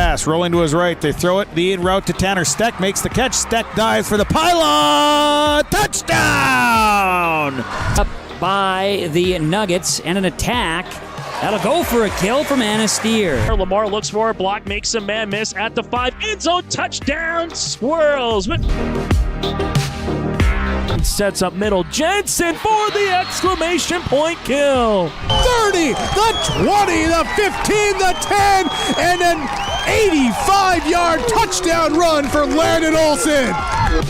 Pass rolling to his right. They throw it the in route to Tanner. Steck makes the catch. Steck dives for the pylon. Touchdown! Up by the Nuggets and an attack. That'll go for a kill from Anastier. Lamar looks for a block, makes a man miss at the 5. End zone touchdown. Swirls. Sets up middle. Jensen for the exclamation point kill. 30, the 20, the 15, the 10, and an 85-yard touchdown run for Landon Olsen.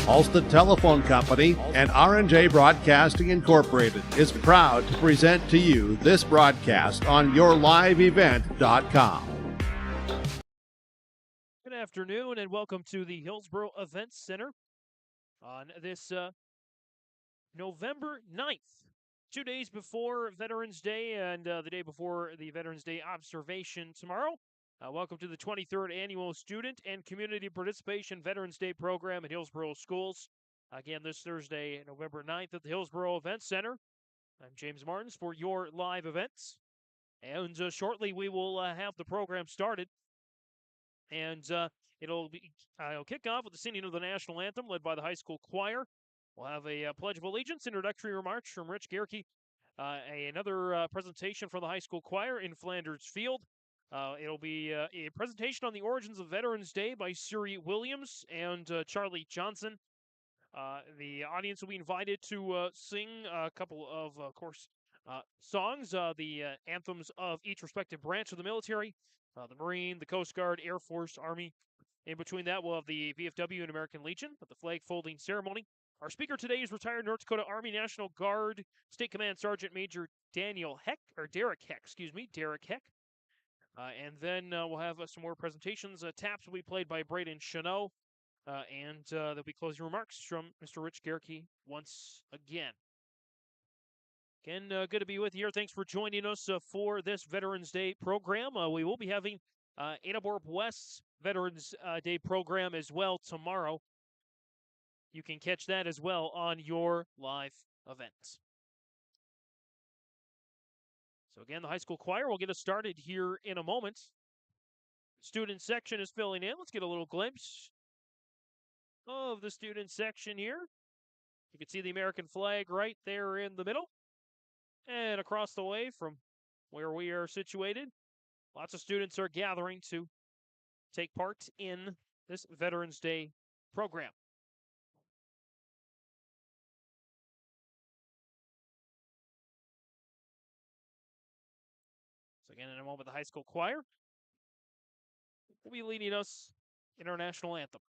Ulster Telephone Company and R&J Broadcasting Incorporated is proud to present to you this broadcast on yourliveevent.com. Good afternoon and welcome to the Hillsboro Events Center on this November 9th, 2 days before Veterans Day and the day before the Veterans Day observation tomorrow. Welcome to the 23rd Annual Student and Community Participation Veterans Day program at Hillsboro Schools. Again, this Thursday, November 9th at the Hillsboro Events Center. I'm James Martins for your live events. And shortly we will have the program started. And it'll kick off with the singing of the national anthem led by the high school choir. We'll have a Pledge of Allegiance introductory remarks from Rich Gerke. Another presentation from the high school choir in Flanders Field. It'll be a presentation on the origins of Veterans Day by Siri Williams and Charlie Johnson. The audience will be invited to sing a couple of course, songs, the anthems of each respective branch of the military, the Marine, the Coast Guard, Air Force, Army. In between that, we'll have the VFW and American Legion with the flag folding ceremony. Our speaker today is retired North Dakota Army National Guard State Command Sergeant Major Derek Heck. And then we'll have some more presentations. Taps will be played by Braden Chanot. And there'll be closing remarks from Mr. Rich Gerke once again. Again, good to be with you here. Thanks for joining us for this Veterans Day program. We will be having Anaborp West's Veterans Day program as well tomorrow. You can catch that as well on your live events. So again, the high school choir will get us started here in a moment. Student section is filling in. Let's get a little glimpse of the student section here. You can see the American flag right there in the middle. And across the way from where we are situated, lots of students are gathering to take part in this Veterans Day program. So again, in a moment, the high school choir will be leading us in our national anthem.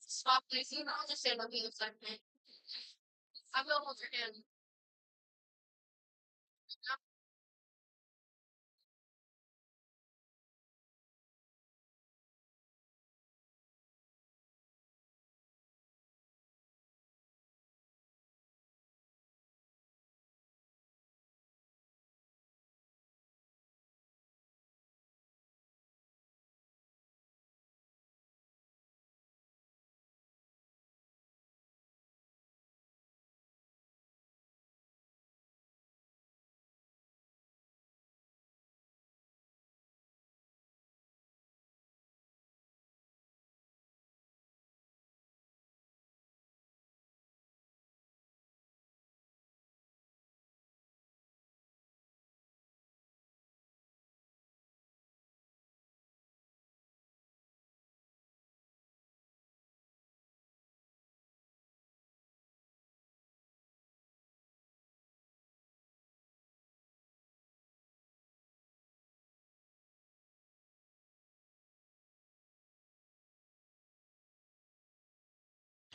Stop, please. You know, I'll just say, let me a second. I will hold your hand.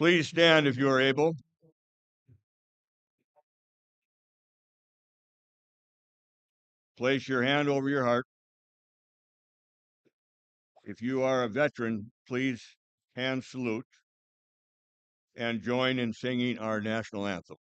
Please stand if you are able. Place your hand over your heart. If you are a veteran, please hand salute and join in singing our national anthem.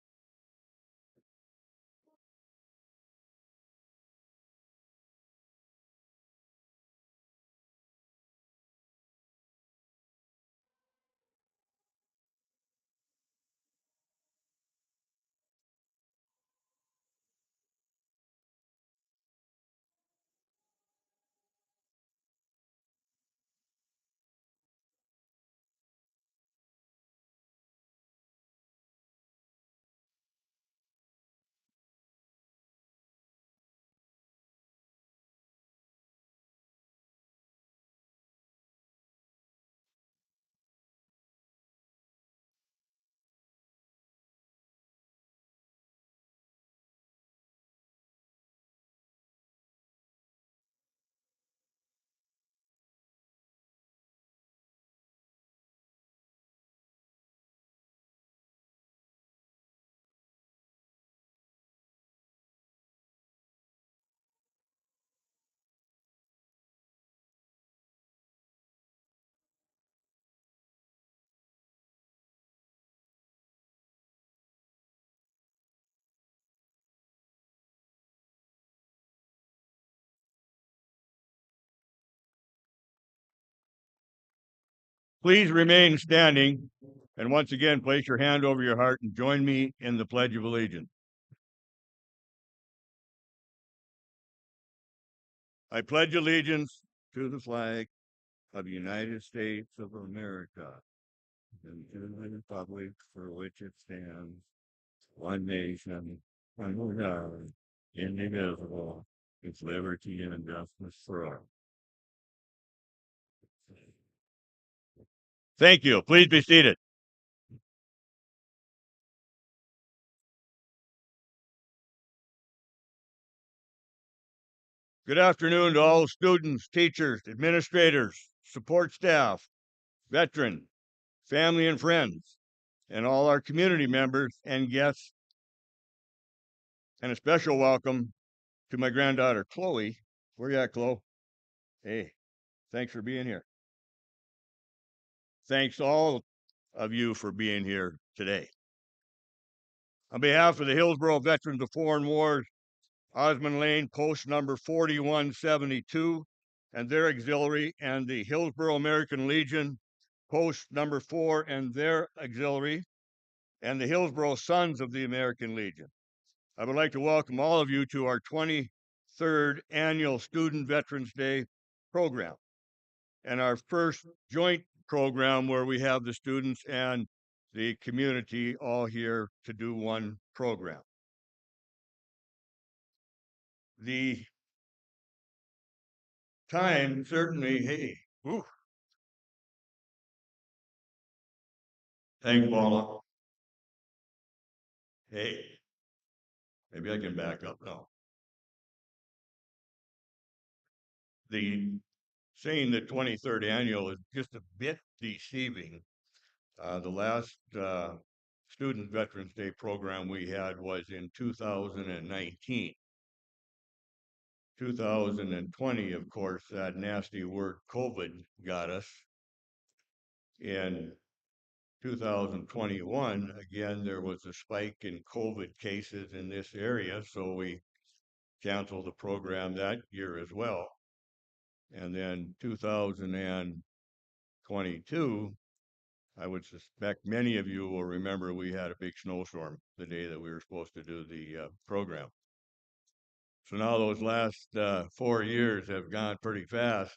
Please remain standing, and once again, place your hand over your heart and join me in the Pledge of Allegiance. I pledge allegiance to the flag of the United States of America and to the republic for which it stands, one nation, under God, indivisible, with liberty and justice for all. Thank you. Please be seated. Good afternoon to all students, teachers, administrators, support staff, veterans, family and friends, and all our community members and guests. And a special welcome to my granddaughter, Chloe. Where you at, Chloe? Hey, thanks for being here. Thanks all of you for being here today. On behalf of the Hillsboro Veterans of Foreign Wars, Osmond Lane, post number 4172, and their auxiliary, and the Hillsboro American Legion, post number 4 and their auxiliary, and the Hillsboro Sons of the American Legion. I would like to welcome all of you to our 23rd annual Student Veterans Day program, and our first joint program where we have the students and the community all here to do one program. The time certainly, hey, whew. Thanks, Paula. Hey, maybe I can back up now. The saying the 23rd annual is just a bit deceiving. The last Student Veterans Day program we had was in 2019. 2020, of course, that nasty word COVID got us. In 2021, again, there was a spike in COVID cases in this area, so we canceled the program that year as well. And then 2022, I would suspect many of you will remember we had a big snowstorm the day that we were supposed to do the program. So now those last 4 years have gone pretty fast,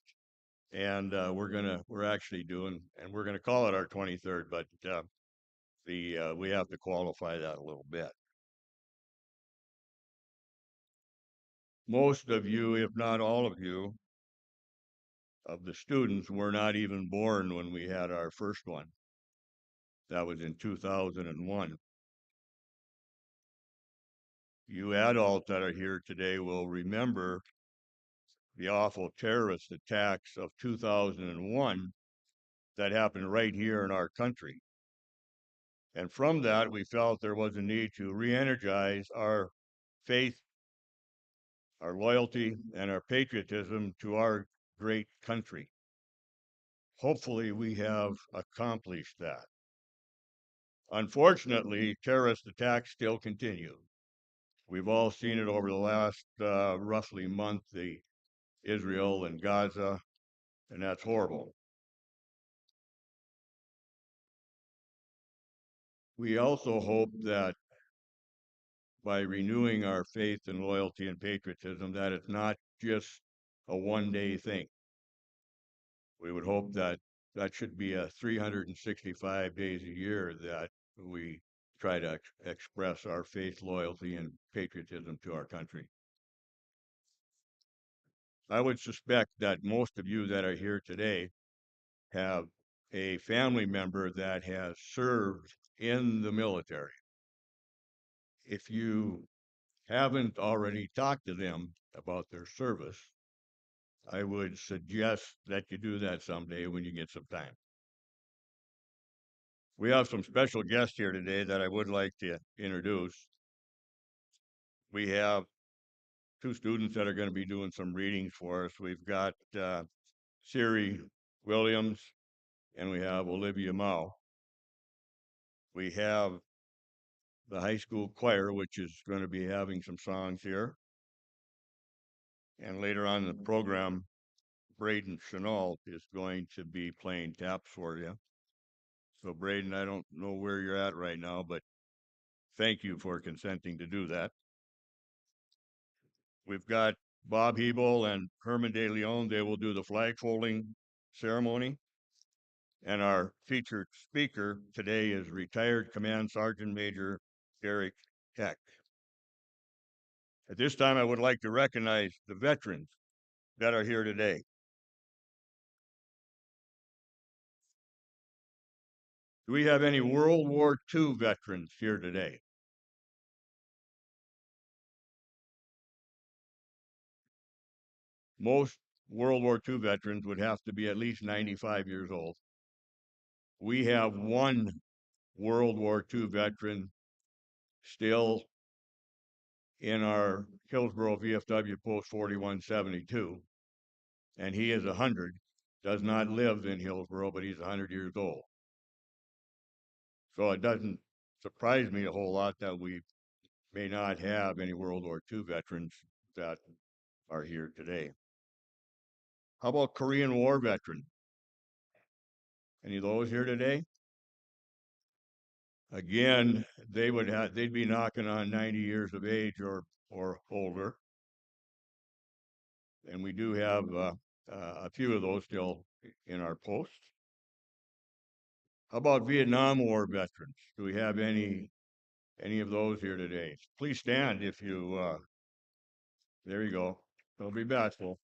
and we're actually doing, and we're gonna call it our 23rd, but we have to qualify that a little bit. Most of you, if not all of you, of the students were not even born when we had our first one. That was in 2001. You adults that are here today will remember the awful terrorist attacks of 2001 that happened right here in our country. And from that, we felt there was a need to re-energize our faith, our loyalty, and our patriotism to our great country. Hopefully, we have accomplished that. Unfortunately, terrorist attacks still continue. We've all seen it over the last roughly month, the Israel and Gaza, and that's horrible. We also hope that by renewing our faith and loyalty and patriotism, that it's not just a one-day thing. We would hope that that should be a 365 days a year that we try to express our faith, loyalty, and patriotism to our country. I would suspect that most of you that are here today have a family member that has served in the military. If you haven't already talked to them about their service, I would suggest that you do that someday when you get some time. We have some special guests here today that I would like to introduce. We have two students that are going to be doing some readings for us. We've got Siri Williams and we have Olivia Mao. We have the high school choir, which is going to be having some songs here. And later on in the program, Braden Chenault is going to be playing taps for you. So Braden, I don't know where you're at right now, but thank you for consenting to do that. We've got Bob Hebel and Herman De Leon. They will do the flag folding ceremony. And our featured speaker today is retired Command Sergeant Major Derek Heck. At this time, I would like to recognize the veterans that are here today. Do we have any World War II veterans here today? Most World War II veterans would have to be at least 95 years old. We have one World War II veteran still in our Hillsboro VFW post 4172, and he is 100, does not live in Hillsboro, but he's 100 years old. So it doesn't surprise me a whole lot that we may not have any World War II veterans that are here today. How about Korean War veterans? Any of those here today? Again, they'd be knocking on 90 years of age or older. And we do have a few of those still in our posts. How about Vietnam War veterans? Do we have any of those here today? Please stand if you There you go. Don't be bashful.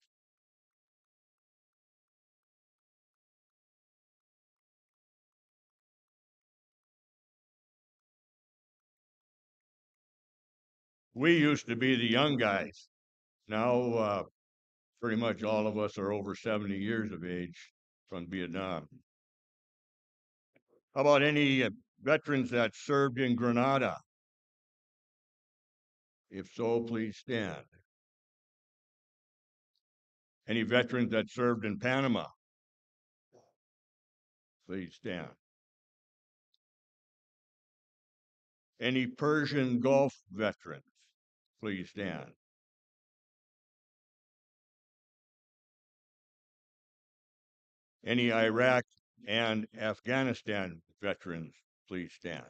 We used to be the young guys. Now, pretty much all of us are over 70 years of age from Vietnam. How about any veterans that served in Grenada? If so, please stand. Any veterans that served in Panama? Please stand. Any Persian Gulf veterans? Please stand. Any Iraq and Afghanistan veterans? Please stand.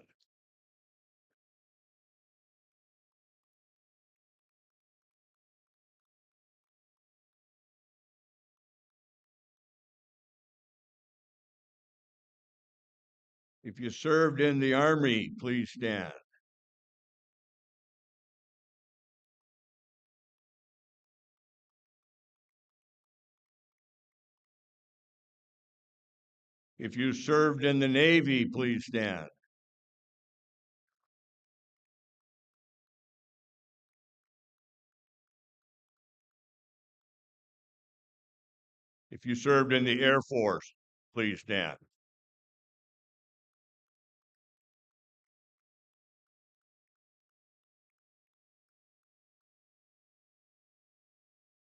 If you served in the Army, please stand. If you served in the Navy, please stand. If you served in the Air Force, please stand.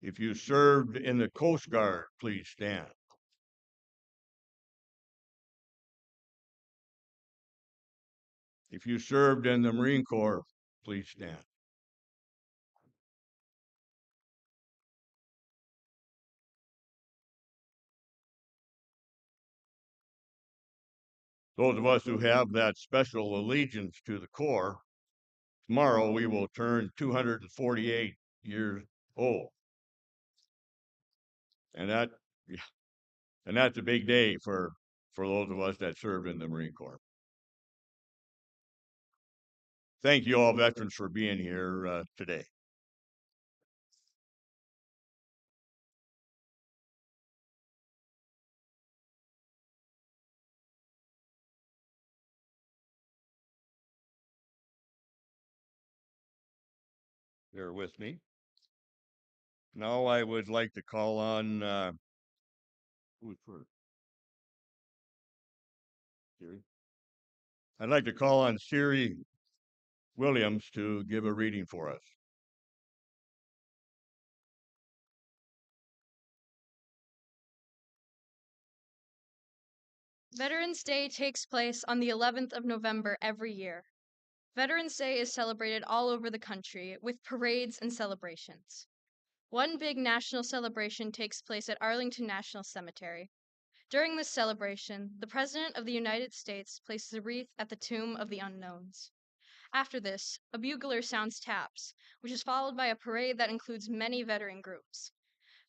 If you served in the Coast Guard, please stand. If you served in the Marine Corps, please stand. Those of us who have that special allegiance to the Corps, tomorrow we will turn 248 years old. And that's a big day for those of us that served in the Marine Corps. Thank you all veterans for being here today. Bear with me. Now I would like to call on who's first? Siri. I'd like to call on Siri Williams to give a reading for us. Veterans Day takes place on the 11th of November every year. Veterans Day is celebrated all over the country with parades and celebrations. One big national celebration takes place at Arlington National Cemetery. During this celebration, the President of the United States places a wreath at the Tomb of the Unknowns. After this, a bugler sounds taps, which is followed by a parade that includes many veteran groups.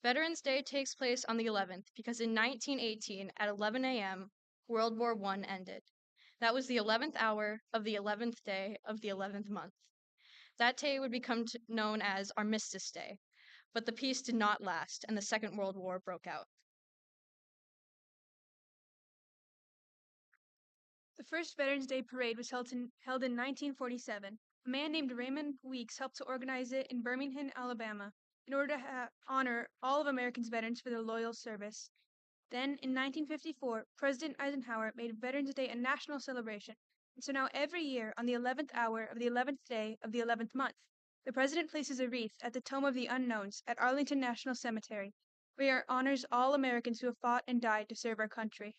Veterans Day takes place on the 11th because in 1918 at 11 a.m., World War I ended. That was the 11th hour of the 11th day of the 11th month. That day would become known as Armistice Day, but the peace did not last and the Second World War broke out. The first Veterans Day parade was held in 1947. A man named Raymond Weeks helped to organize it in Birmingham, Alabama, in order to honor all of America's veterans for their loyal service. Then, in 1954, President Eisenhower made Veterans Day a national celebration, and so now every year, on the 11th hour of the 11th day of the 11th month, the President places a wreath at the Tomb of the Unknowns at Arlington National Cemetery, where he honors all Americans who have fought and died to serve our country.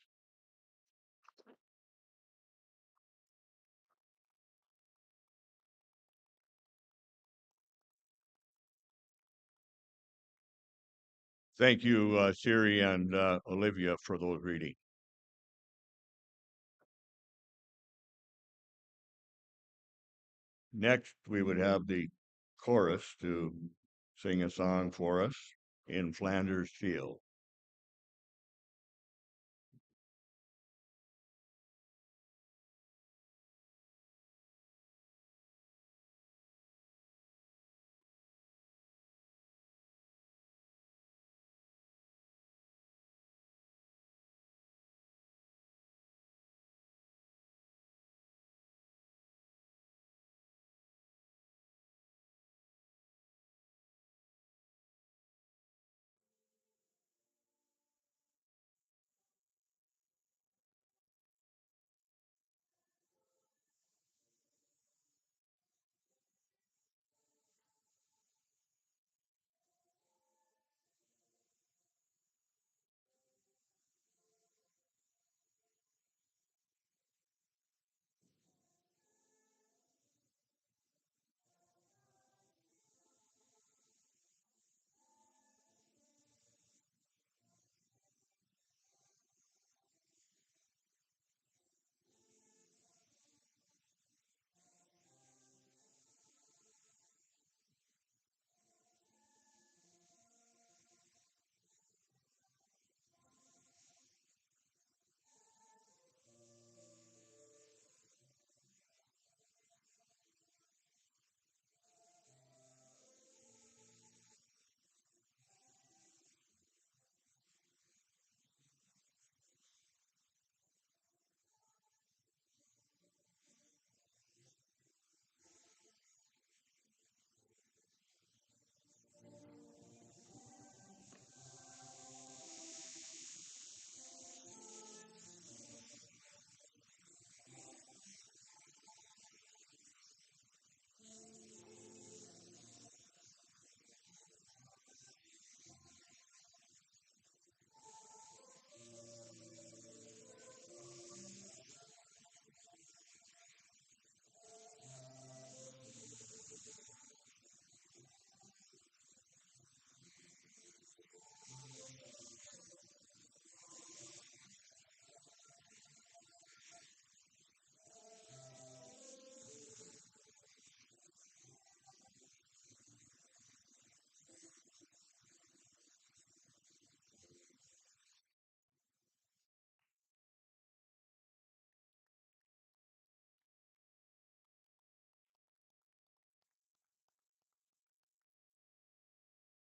Thank you, Siri and Olivia, for those readings. Next, we would have the chorus to sing a song for us, In Flanders Field.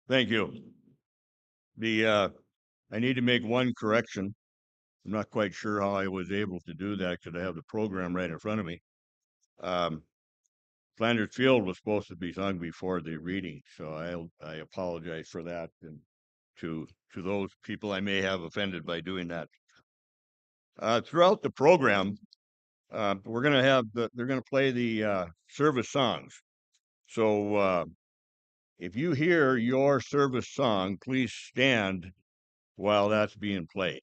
Thank you. I need to make one correction. I'm not quite sure how I was able to do that because I have the program right in front of me. Flanders Field was supposed to be sung before the reading, so I apologize for that, and to those people I may have offended by doing that. Throughout the program, we're going to have they're going to play the service songs. So if you hear your service song, please stand while that's being played.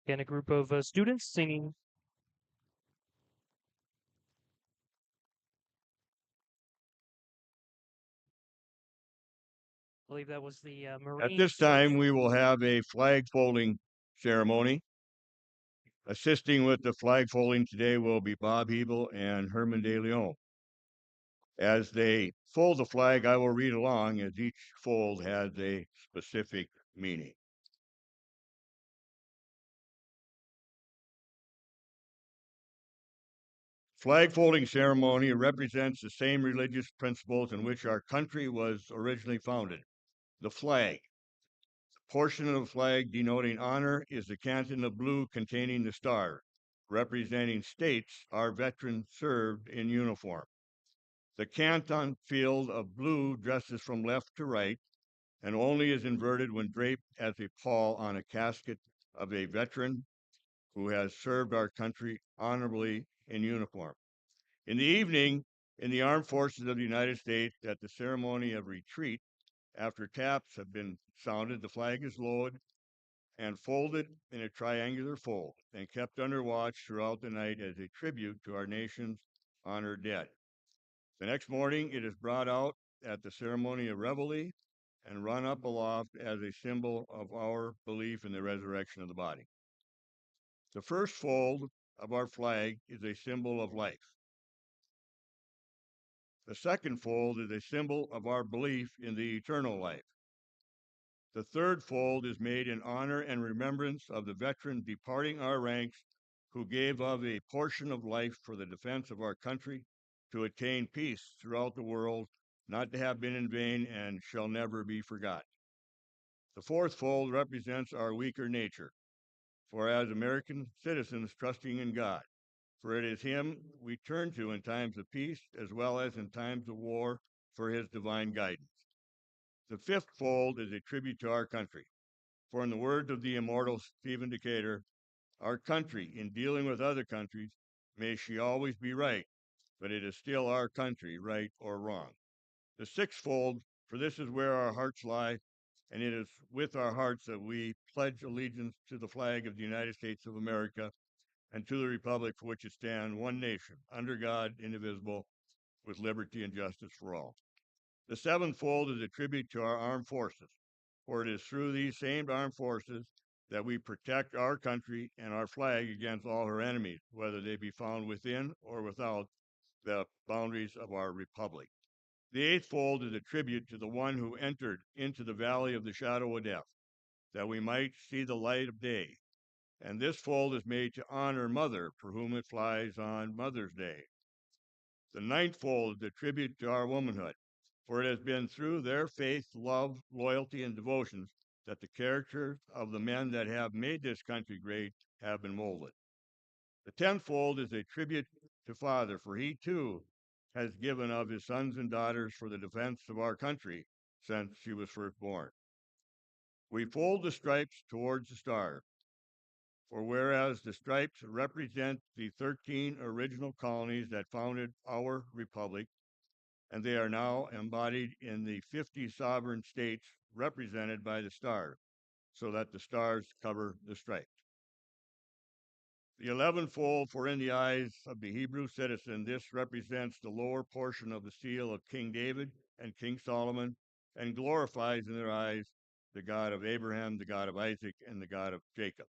Again, a group of students singing. I believe that was the Marine. At this time, we will have a flag folding ceremony. Assisting with the flag folding today will be Bob Hebel and Herman De Leon. As they fold the flag, I will read along as each fold has a specific meaning. Flag folding ceremony represents the same religious principles in which our country was originally founded. The flag. The portion of the flag denoting honor is the canton of blue containing the star, representing states our veterans served in uniform. The canton field of blue dresses from left to right and only is inverted when draped as a pall on a casket of a veteran who has served our country honorably in uniform. In the evening, in the Armed Forces of the United States, at the ceremony of retreat, after taps have been sounded, the flag is lowered and folded in a triangular fold and kept under watch throughout the night as a tribute to our nation's honored dead. The next morning, it is brought out at the ceremony of reveille and run up aloft as a symbol of our belief in the resurrection of the body. The first fold of our flag is a symbol of life. The second fold is a symbol of our belief in the eternal life. The third fold is made in honor and remembrance of the veteran departing our ranks who gave of a portion of life for the defense of our country to attain peace throughout the world, not to have been in vain and shall never be forgotten. The fourth fold represents our weaker nature, for as American citizens trusting in God, for it is Him we turn to in times of peace as well as in times of war for His divine guidance. The fifth fold is a tribute to our country, for in the words of the immortal Stephen Decatur, our country, in dealing with other countries, may she always be right, but it is still our country, right or wrong. The sixth fold, for this is where our hearts lie, and it is with our hearts that we pledge allegiance to the flag of the United States of America and to the republic for which it stands, one nation, under God, indivisible, with liberty and justice for all. The seventh fold is a tribute to our armed forces, for it is through these same armed forces that we protect our country and our flag against all her enemies, whether they be found within or without the boundaries of our republic. The eighth fold is a tribute to the one who entered into the valley of the shadow of death, that we might see the light of day. And this fold is made to honor Mother, for whom it flies on Mother's Day. The ninth fold is a tribute to our womanhood, for it has been through their faith, love, loyalty, and devotions that the characters of the men that have made this country great have been molded. The tenfold is a tribute to Father, for he too has given of his sons and daughters for the defense of our country since she was first born. We fold the stripes towards the star, for whereas the stripes represent the 13 original colonies that founded our republic, and they are now embodied in the 50 sovereign states represented by the star, so that the stars cover the stripes. The 11-fold, for in the eyes of the Hebrew citizen, this represents the lower portion of the seal of King David and King Solomon, and glorifies in their eyes the God of Abraham, the God of Isaac, and the God of Jacob.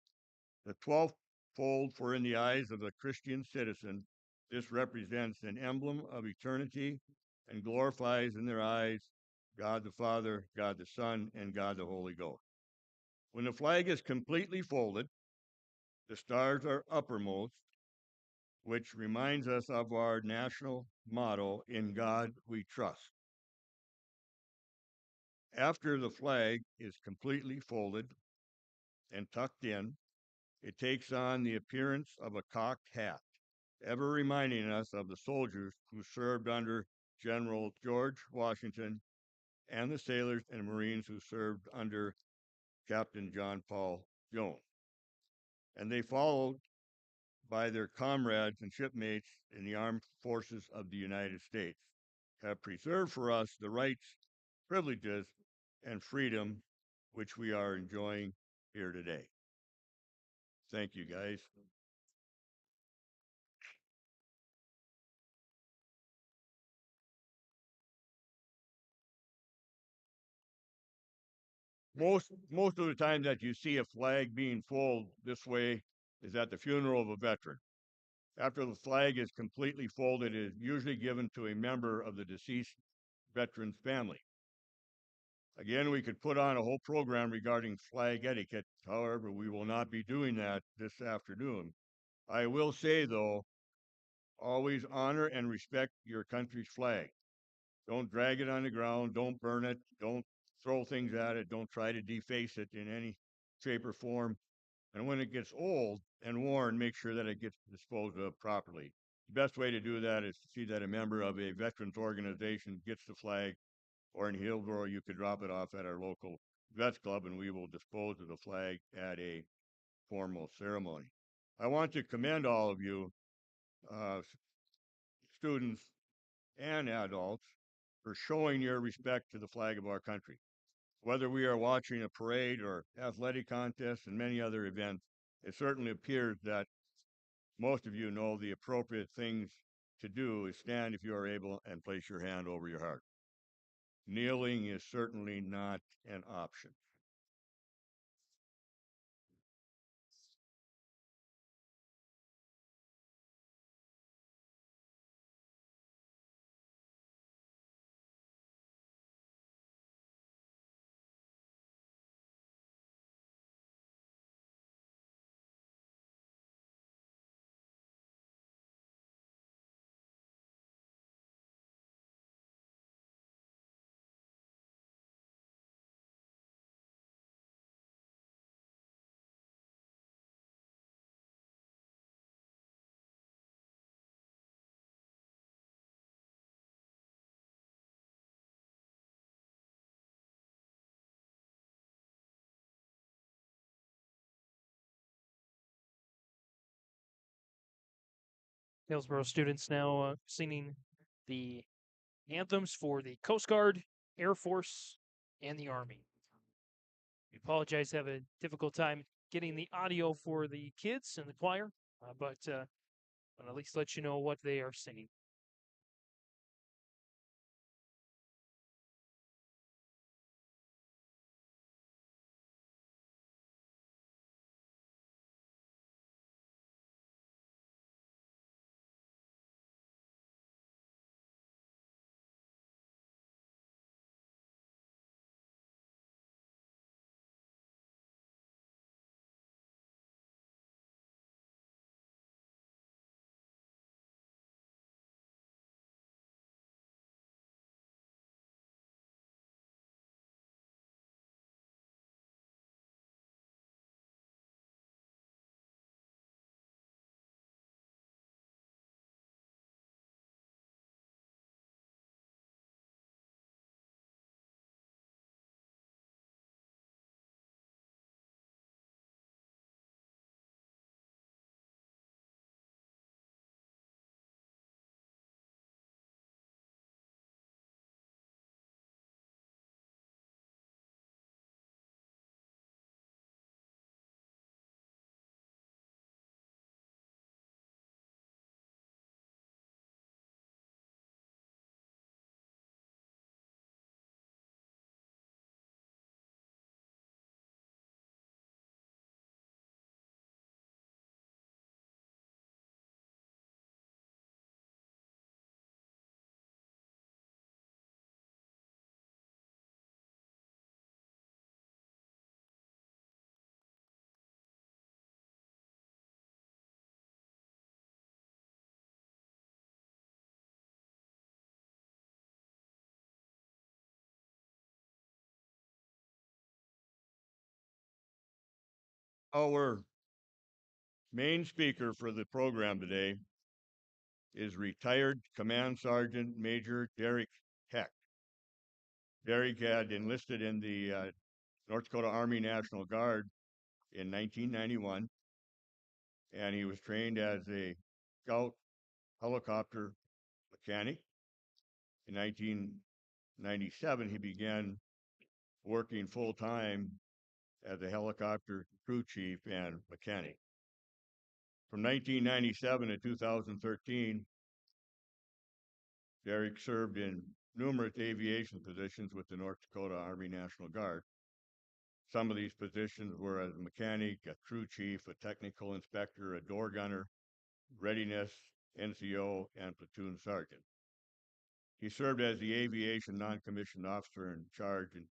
The 12th fold, for in the eyes of the Christian citizen, this represents an emblem of eternity and glorifies in their eyes God the Father, God the Son, and God the Holy Ghost. When the flag is completely folded, the stars are uppermost, which reminds us of our national motto, "In God We Trust." After the flag is completely folded and tucked in, it takes on the appearance of a cocked hat, ever reminding us of the soldiers who served under General George Washington and the sailors and Marines who served under Captain John Paul Jones. And they followed by their comrades and shipmates in the armed forces of the United States, have preserved for us the rights, privileges, and freedom which we are enjoying here today. Thank you, guys. Most of the time that you see a flag being folded this way is at the funeral of a veteran. After the flag is completely folded, it is usually given to a member of the deceased veteran's family. Again, we could put on a whole program regarding flag etiquette. However, we will not be doing that this afternoon. I will say, though, always honor and respect your country's flag. Don't drag it on the ground. Don't burn it. Don't throw things at it. Don't try to deface it in any shape or form. And when it gets old and worn, make sure that it gets disposed of properly. The best way to do that is to see that a member of a veterans organization gets the flag, or in Hillsboro, you could drop it off at our local vets club and we will dispose of the flag at a formal ceremony. I want to commend all of you, students and adults, for showing your respect to the flag of our country. Whether we are watching a parade or athletic contests and many other events, it certainly appears that most of you know the appropriate things to do is stand if you are able and place your hand over your heart. Kneeling is certainly not an option. Hillsboro students now singing the anthems for the Coast Guard, Air Force, and the Army. We apologize, have a difficult time getting the audio for the kids and the choir, but I'll at least let you know what they are singing. Our main speaker for the program today is retired Command Sergeant Major Derek Heck. Derek had enlisted in the North Dakota Army National Guard in 1991, and he was trained as a scout helicopter mechanic. In 1997, he began working full time as a helicopter crew chief and mechanic. From 1997 to 2013, Derek served in numerous aviation positions with the North Dakota Army National Guard. Some of these positions were as a mechanic, a crew chief, a technical inspector, a door gunner, readiness, NCO, and platoon sergeant. He served as the aviation non-commissioned officer in charge in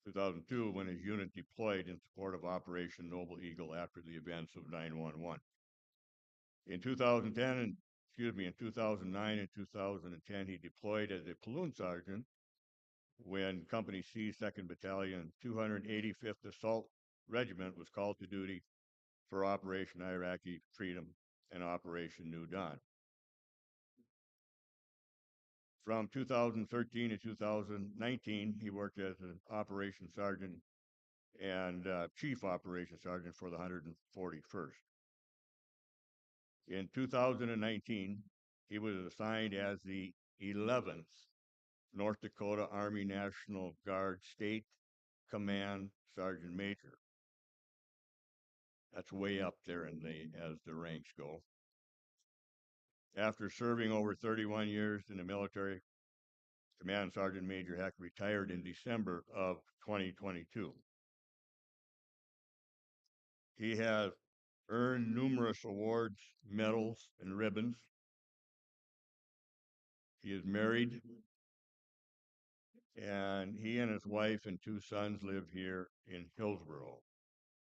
2002 when his unit deployed in support of Operation Noble Eagle after the events of 9/11. In 2009 and 2010, he deployed as a platoon sergeant when Company C, 2nd Battalion, 285th Assault Regiment was called to duty for Operation Iraqi Freedom and Operation New Dawn. From 2013 to 2019, he worked as an operations sergeant and chief operations sergeant for the 141st. In 2019, he was assigned as the 11th North Dakota Army National Guard State Command Sergeant Major. That's way up there as the ranks go. After serving over 31 years in the military, Command Sergeant Major Heck retired in December of 2022. He has earned numerous awards, medals, and ribbons. He is married, and he and his wife and 2 sons live here in Hillsboro.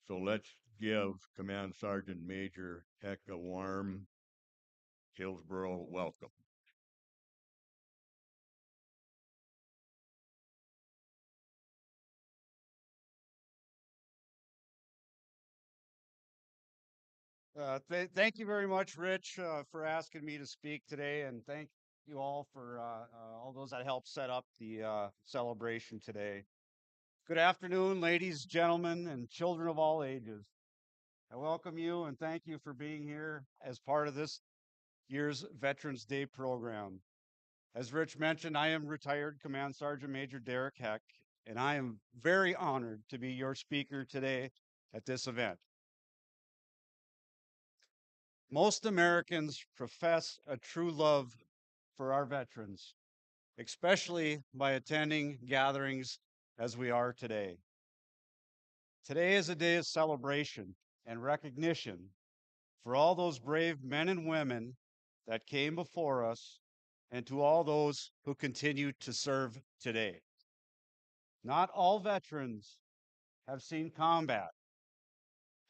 So let's give Command Sergeant Major Heck a warm Hillsboro welcome. Thank you very much, Rich, for asking me to speak today, and thank you all for all those that helped set up the celebration today. Good afternoon, ladies, gentlemen, and children of all ages. I welcome you and thank you for being here as part of this year's Veterans Day program. As Rich mentioned, I am retired Command Sergeant Major Derek Heck, and I am very honored to be your speaker today at this event. Most Americans profess a true love for our veterans, especially by attending gatherings as we are today. Today is a day of celebration and recognition for all those brave men and women that came before us and to all those who continue to serve today. Not all veterans have seen combat,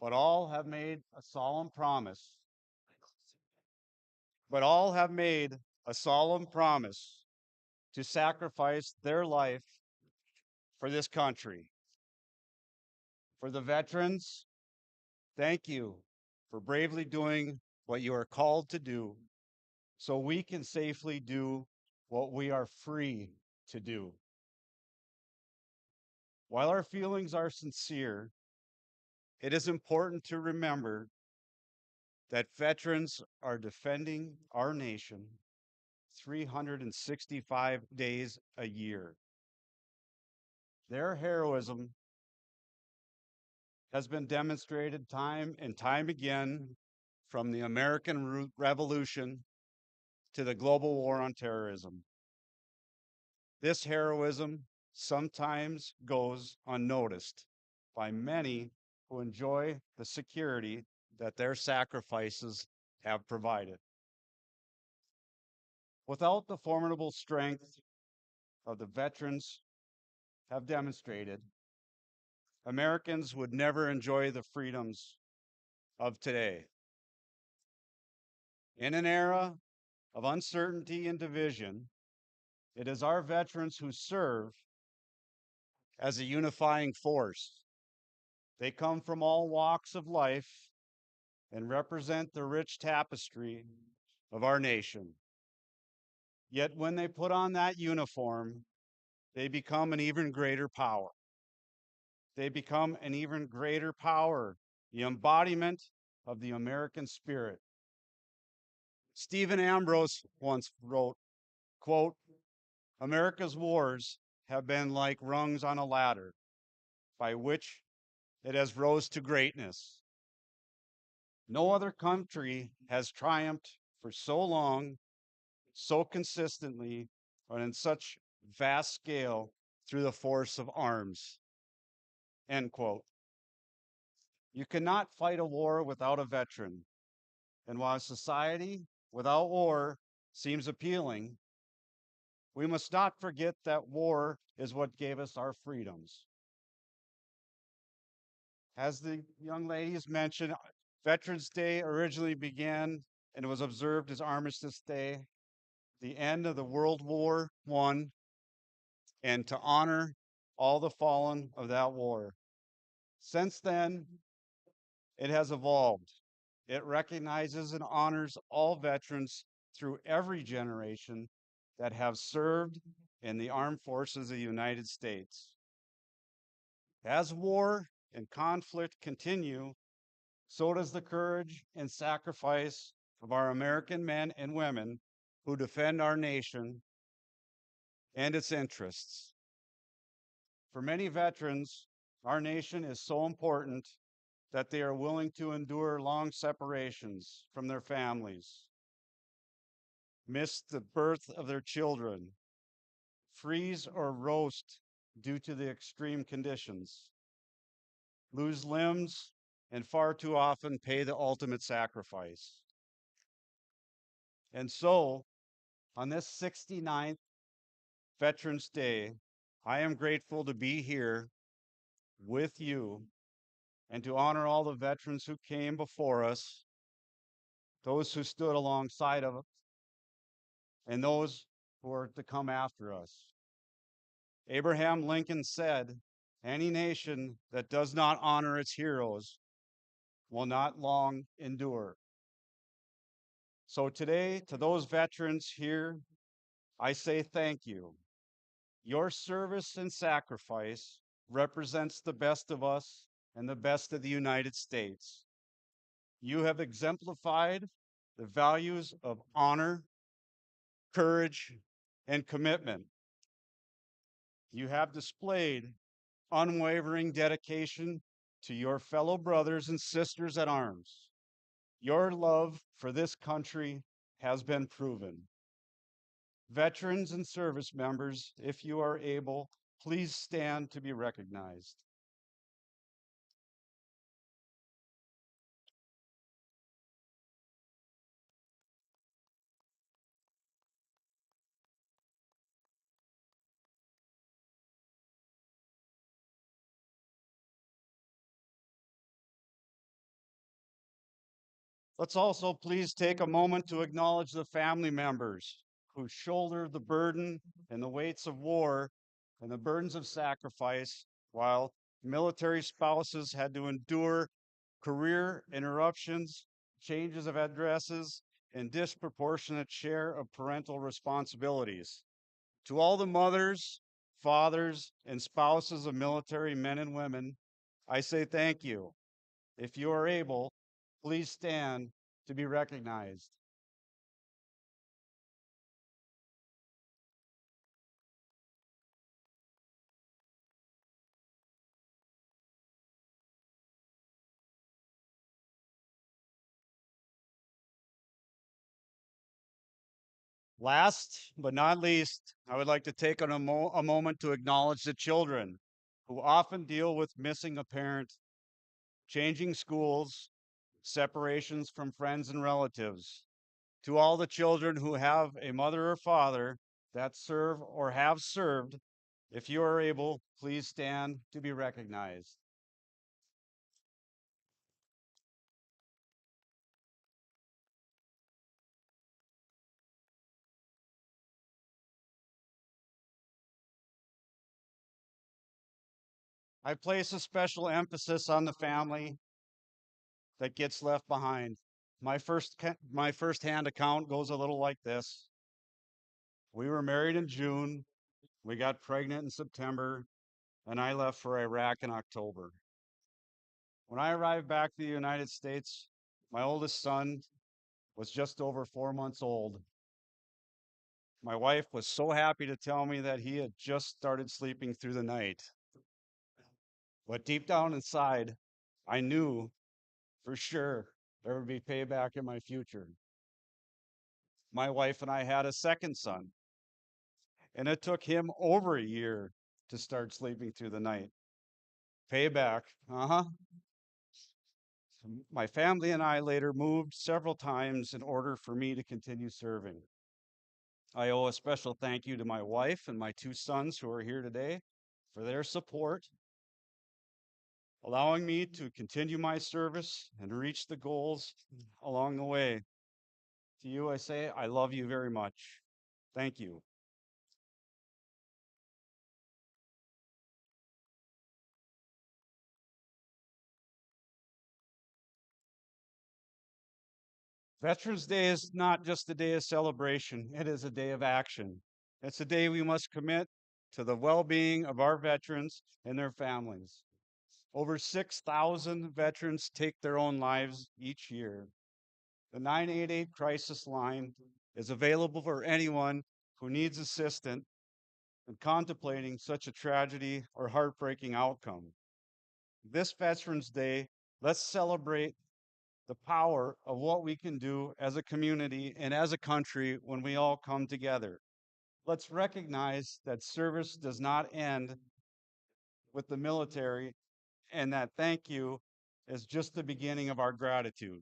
but all have made a solemn promise to sacrifice their life for this country. For the veterans, thank you for bravely doing what you are called to do so we can safely do what we are free to do. While our feelings are sincere, it is important to remember that veterans are defending our nation 365 days a year. Their heroism has been demonstrated time and time again, from the American Revolution to the global war on terrorism. This heroism sometimes goes unnoticed by many who enjoy the security that their sacrifices have provided. Without the formidable strength of the veterans have demonstrated, Americans would never enjoy the freedoms of today. In an era of uncertainty and division, it is our veterans who serve as a unifying force. They come from all walks of life and represent the rich tapestry of our nation. Yet when they put on that uniform, they become an even greater power. They become an even greater power, the embodiment of the American spirit. Stephen Ambrose once wrote, quote, "America's wars have been like rungs on a ladder by which it has rose to greatness. No other country has triumphed for so long, so consistently, and in such vast scale through the force of arms." End quote. You cannot fight a war without a veteran. And while society without war seems appealing, we must not forget that war is what gave us our freedoms. As the young ladies mentioned, Veterans Day originally began and was observed as Armistice Day, the end of the World War I, and to honor all the fallen of that war. Since then, it has evolved. It recognizes and honors all veterans through every generation that have served in the armed forces of the United States. As war and conflict continue, so does the courage and sacrifice of our American men and women who defend our nation and its interests. For many veterans, our nation is so important that they are willing to endure long separations from their families, miss the birth of their children, freeze or roast due to the extreme conditions, lose limbs, and far too often pay the ultimate sacrifice. And so, on this 69th Veterans Day, I am grateful to be here with you and to honor all the veterans who came before us, those who stood alongside of us, and those who are to come after us. Abraham Lincoln said, "Any nation that does not honor its heroes will not long endure." So today, to those veterans here, I say thank you. Your service and sacrifice represents the best of us and the best of the United States. You have exemplified the values of honor, courage, and commitment. You have displayed unwavering dedication to your fellow brothers and sisters at arms. Your love for this country has been proven. Veterans and service members, if you are able, please stand to be recognized. Let's also please take a moment to acknowledge the family members who shoulder the burden and the weights of war and the burdens of sacrifice while military spouses had to endure career interruptions, changes of addresses, and disproportionate share of parental responsibilities. To all the mothers, fathers, and spouses of military men and women, I say thank you. If you are able, please stand to be recognized. Last but not least, I would like to take a moment to acknowledge the children who often deal with missing a parent, changing schools, separations from friends and relatives. To all the children who have a mother or father that serve or have served, if you are able, please stand to be recognized. I place a special emphasis on the family that gets left behind. My first-hand account goes a little like this. We were married in June, we got pregnant in September, and I left for Iraq in October. When I arrived back to the United States, my oldest son was just over 4 months old. My wife was so happy to tell me that he had just started sleeping through the night. But deep down inside, I knew for sure there would be payback in my future. My wife and I had a second son, and it took him over a year to start sleeping through the night. Payback, uh-huh. My family and I later moved several times in order for me to continue serving. I owe a special thank you to my wife and my two sons who are here today for their support, allowing me to continue my service and reach the goals along the way. To you, I say, I love you very much. Thank you. Veterans Day is not just a day of celebration, it is a day of action. It's a day we must commit to the well being of our veterans and their families. Over 6,000 veterans take their own lives each year. The 988 crisis line is available for anyone who needs assistance in contemplating such a tragedy or heartbreaking outcome. This Veterans Day, let's celebrate the power of what we can do as a community and as a country when we all come together. Let's recognize that service does not end with the military and that thank you is just the beginning of our gratitude.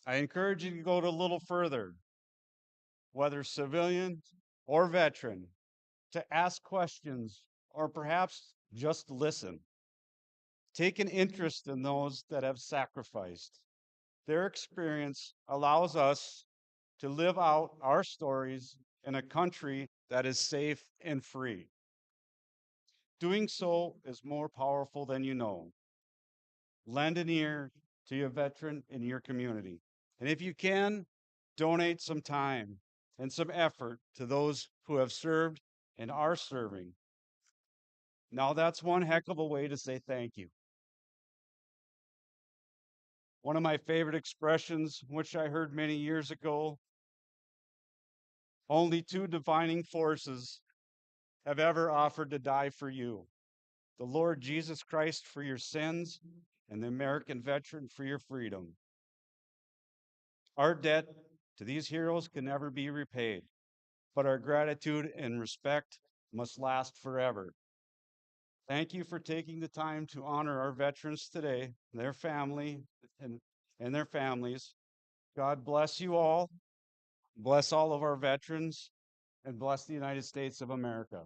I encourage you to go a little further, whether civilian or veteran, to ask questions or perhaps just listen. Take an interest in those that have sacrificed. Their experience allows us to live out our stories in a country that is safe and free. Doing so is more powerful than you know. Lend an ear to your veteran in your community. And if you can, donate some time and some effort to those who have served and are serving. Now, that's one heck of a way to say thank you. One of my favorite expressions, which I heard many years ago, only two defining forces have ever offered to die for you: the Lord Jesus Christ for your sins, and the American veteran for your freedom. Our debt to these heroes can never be repaid, but our gratitude and respect must last forever. Thank you for taking the time to honor our veterans today, their family, and, and their families. God bless you all, bless all of our veterans, and bless the United States of America.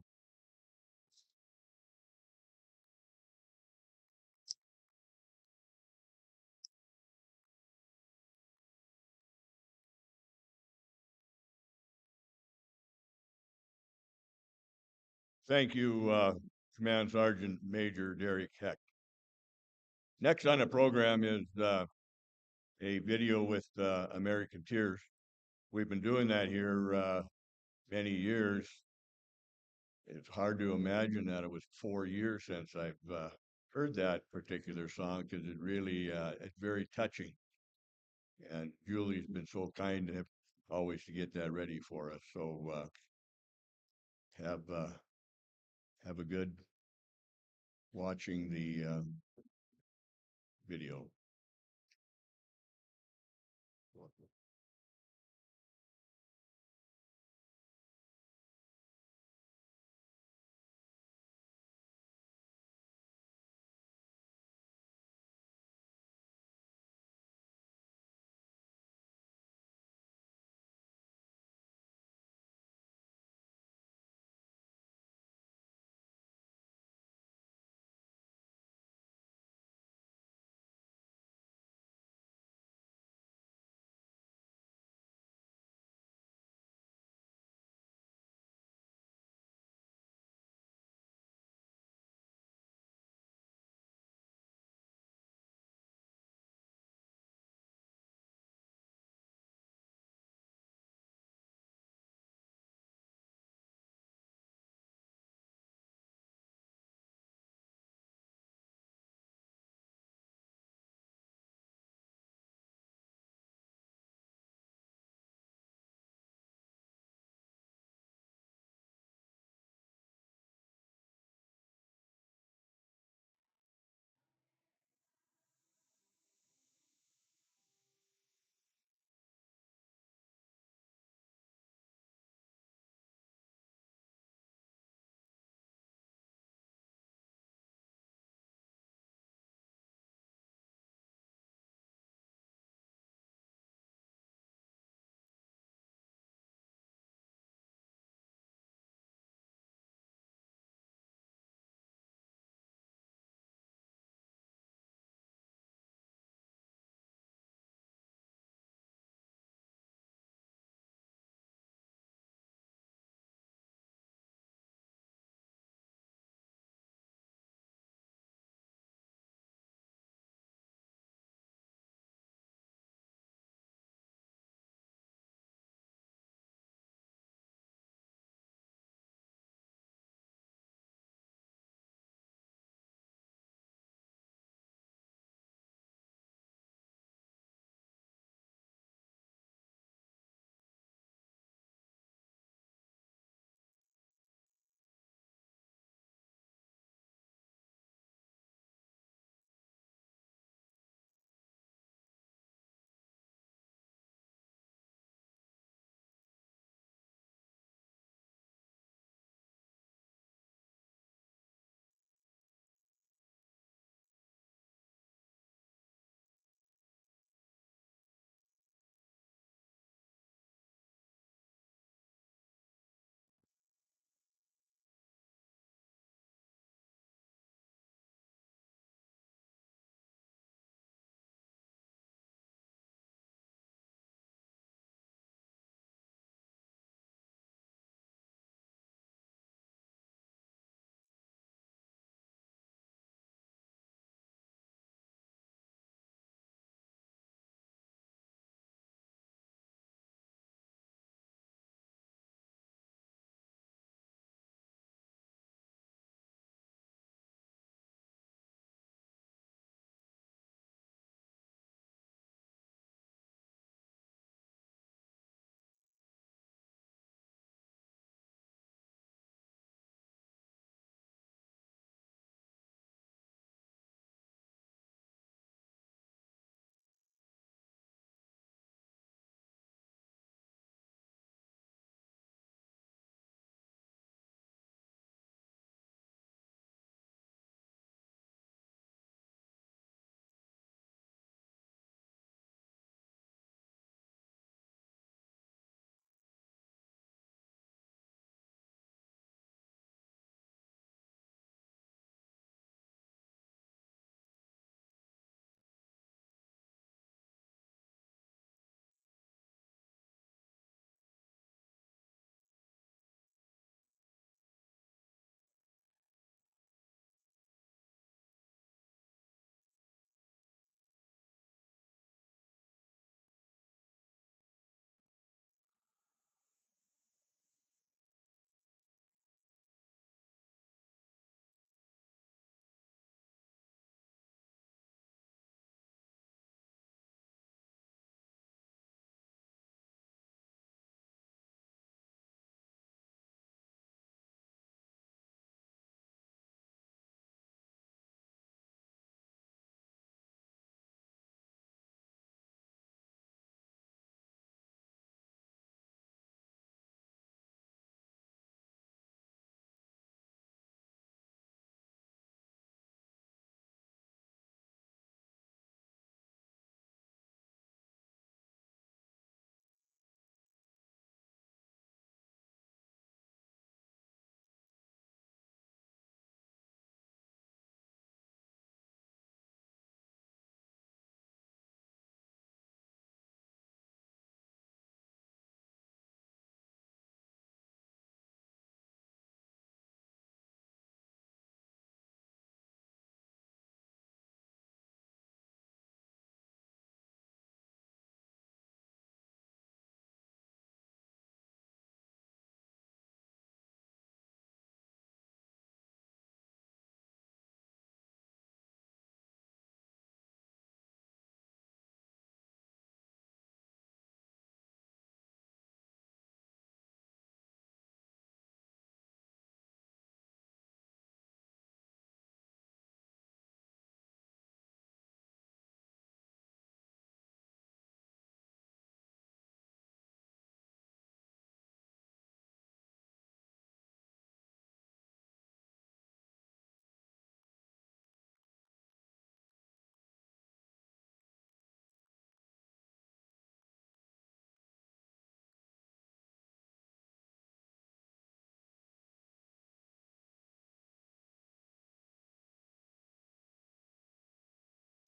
Thank you, Command Sergeant Major Derek Heck. Next on the program is a video with American Tears. We've been doing that here many years. It's hard to imagine that it was 4 years since I've heard that particular song, because it really it's very touching. And Julie's been so kind to always to get that ready for us. So have a good watching the video.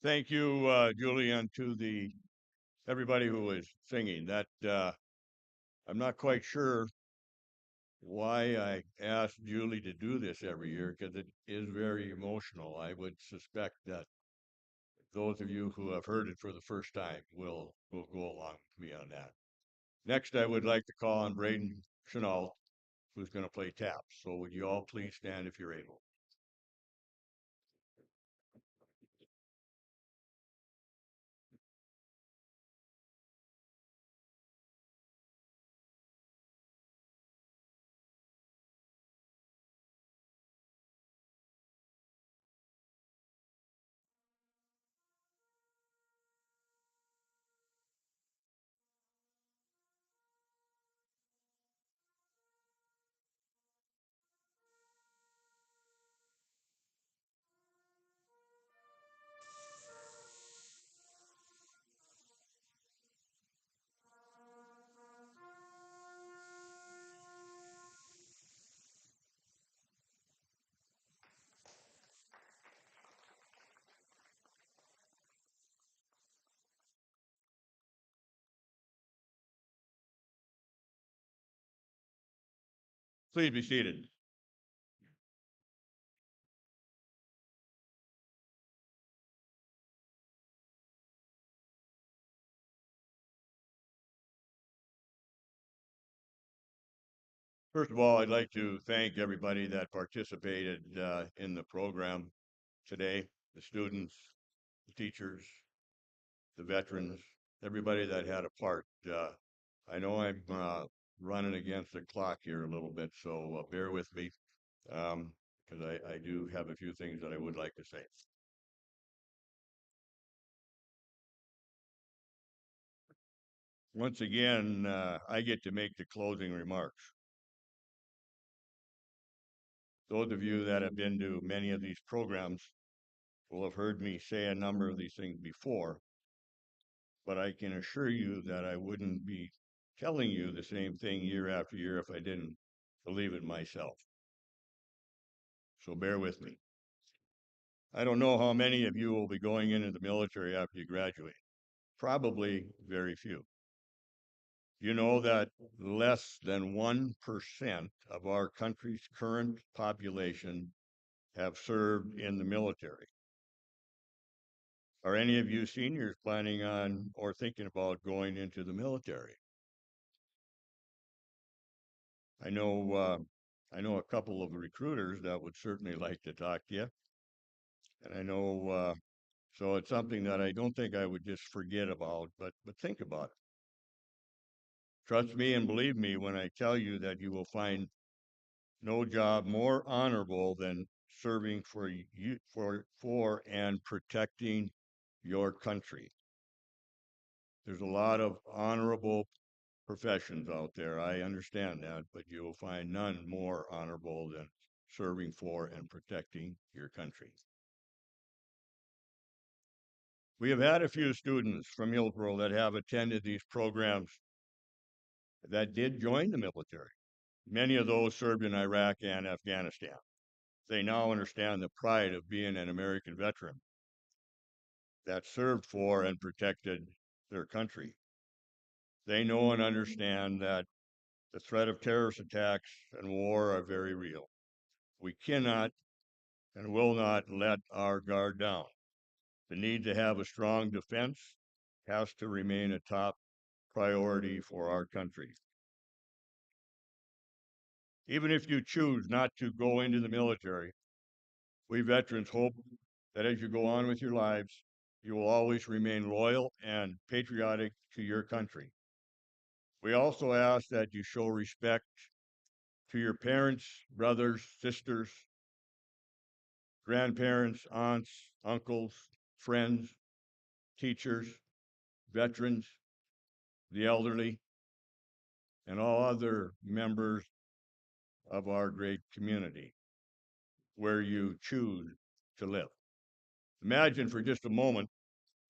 Thank you, Julie, and to everybody who was singing. That I'm not quite sure why I asked Julie to do this every year because it is very emotional. I would suspect that those of you who have heard it for the first time will go along with me on that. Next, I would like to call on Braden Chenault, who's going to play taps. So would you all please stand if you're able? Please be seated. First of all, I'd like to thank everybody that participated in the program today, the students, the teachers, the veterans, everybody that had a part. I know I'm running against the clock here a little bit, so bear with me because I do have a few things that I would like to say. Once again, I get to make the closing remarks. Those of you that have been to many of these programs will have heard me say a number of these things before, but I can assure you that I wouldn't be telling you the same thing year after year if I didn't believe it myself. So bear with me. I don't know how many of you will be going into the military after you graduate. Probably very few. You know that less than 1% of our country's current population have served in the military. Are any of you seniors planning on or thinking about going into the military? I know a couple of recruiters that would certainly like to talk to you. And I know, so it's something that I don't think I would just forget about, but think about it. Trust me and believe me when I tell you that you will find no job more honorable than serving for you for and protecting your country. There's a lot of honorable professions out there. I understand that, but you will find none more honorable than serving for and protecting your country. We have had a few students from Hillsboro that have attended these programs that did join the military. Many of those served in Iraq and Afghanistan. They now understand the pride of being an American veteran that served for and protected their country. They know and understand that the threat of terrorist attacks and war are very real. We cannot and will not let our guard down. The need to have a strong defense has to remain a top priority for our country. Even if you choose not to go into the military, we veterans hope that as you go on with your lives, you will always remain loyal and patriotic to your country. We also ask that you show respect to your parents, brothers, sisters, grandparents, aunts, uncles, friends, teachers, veterans, the elderly, and all other members of our great community where you choose to live. Imagine for just a moment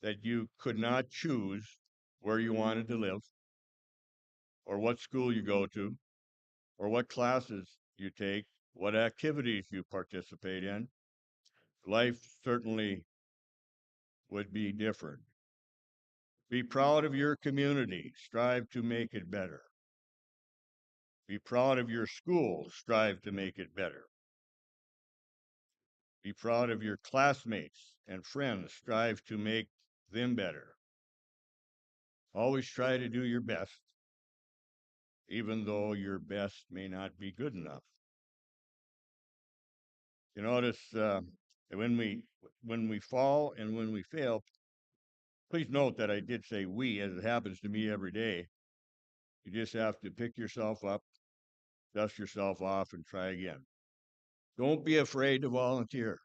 that you could not choose where you wanted to live, or what school you go to, or what classes you take, what activities you participate in. Life certainly would be different. Be proud of your community. Strive to make it better. Be proud of your school. Strive to make it better. Be proud of your classmates and friends. Strive to make them better. Always try to do your best, even though your best may not be good enough. You notice when we fall and when we fail, please note that I did say we, as it happens to me every day. You just have to pick yourself up, dust yourself off, and try again. Don't be afraid to volunteer.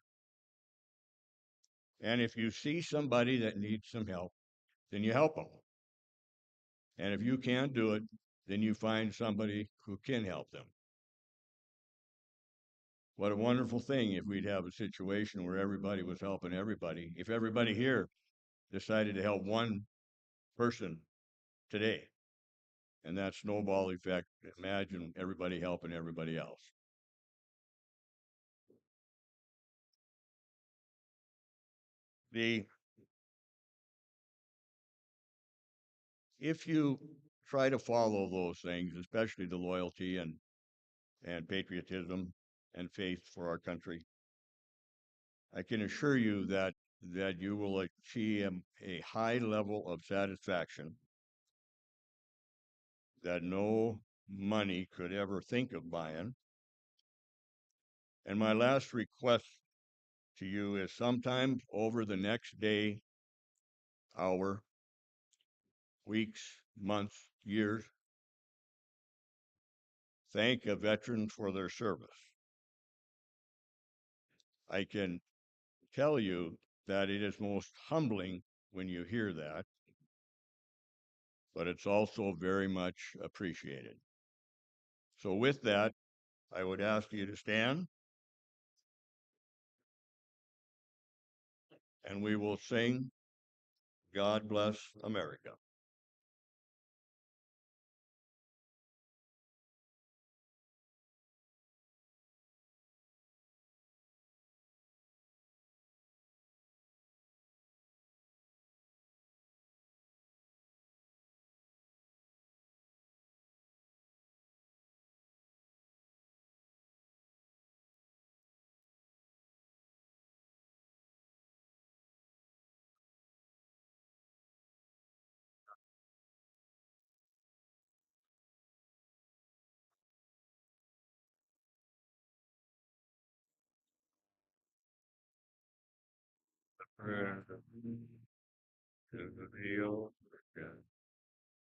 And if you see somebody that needs some help, then you help them. And if you can't do it, then you find somebody who can help them. What a wonderful thing if we'd have a situation where everybody was helping everybody. If everybody here decided to help one person today, and that snowball effect, imagine everybody helping everybody else. If you try to follow those things, especially the loyalty and patriotism and faith for our country, I can assure you that you will achieve a high level of satisfaction that no money could ever think of buying. And my last request to you is sometime over the next day, hour, weeks, months, years, thank a veteran for their service. I can tell you that it is most humbling when you hear that, but it's also very much appreciated. So with that, I would ask you to stand, and we will sing God Bless America.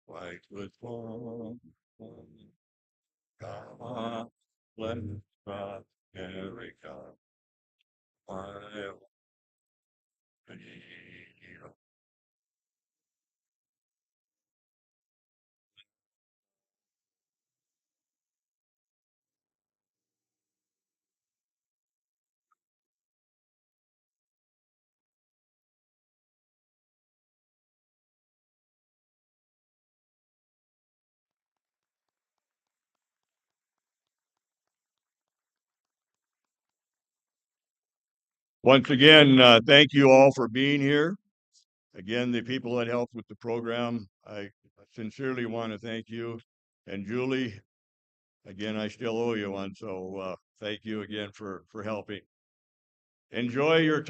White with one, God bless America. Once again, thank you all for being here. Again, the people that helped with the program, I sincerely want to thank you. And Julie, again, I still owe you one, so thank you again for helping. Enjoy your